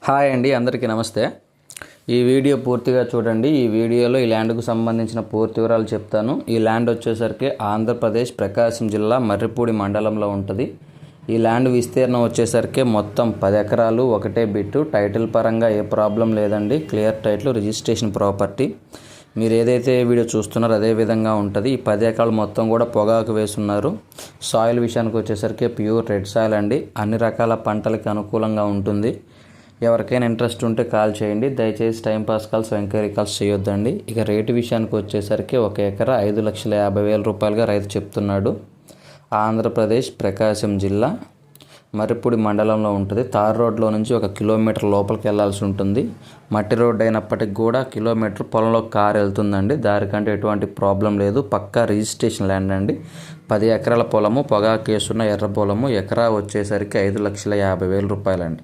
Hi అండి, అందరికీ నమస్తే. ఈ వీడియో పూర్తిగా చూడండి. ఈ వీడియోలో ఈ ల్యాండ్కు సంబంధించిన పూర్తి వివరాలు చెప్తాను. ఈ ల్యాండ్ వచ్చేసరికి ఆంధ్రప్రదేశ్ ప్రకాశం జిల్లా మర్రిపూడి మండలంలో ఉంటుంది. ఈ ల్యాండ్ విస్తీర్ణం వచ్చేసరికి మొత్తం 10 ఎకరాలు, ఒకటే బిట్టు. టైటిల్ పరంగా ఏ ప్రాబ్లం లేదండి. Clear title, registration property. మీరు ఏదైతే వీడియో చూస్తున్నారో అదే విధంగా ఉంటుంది. ఈ 10 ఎకరాలు మొత్తం కూడా పొగాకు వేస్తున్నారు. సాయిల్ విషయానికి వచ్చేసరికి ప్యూర్ రెడ్ సాయిల్ అండి. అన్ని రకాల పంటలకి అనుకూలంగా ఉంటుంది. ఎవరికైనా ఇంట్రెస్ట్ ఉంటే కాల్ చేయండి. దయచేసి టైంపాస్ కాల్స్, ఎంక్వైరీ కాల్స్ చేయొద్దండి. ఇక రేటు విషయానికి వచ్చేసరికి 1 ఎకరా 5,50,000 రూపాయలుగా రైతు చెప్తున్నాడు. ఆంధ్రప్రదేశ్ ప్రకాశం జిల్లా మర్రిపూడి మండలంలో ఉంటుంది. తార్ రోడ్లో నుంచి 1 కిలోమీటర్ లోపలికి వెళ్లాల్సి ఉంటుంది. మట్టి రోడ్డు అయినప్పటికి కూడా కిలోమీటర్ పొలంలో కారు వెళ్తుందండి. దానికంటే ఎటువంటి ప్రాబ్లం లేదు. పక్కా రిజిస్ట్రేషన్ ల్యాండ్ అండి. 10 ఎకరాల పొలము, పొగాకు వేస్తున్న ఎర్ర పొలము. ఎకరా వచ్చేసరికి 5,50,000 రూపాయలండి.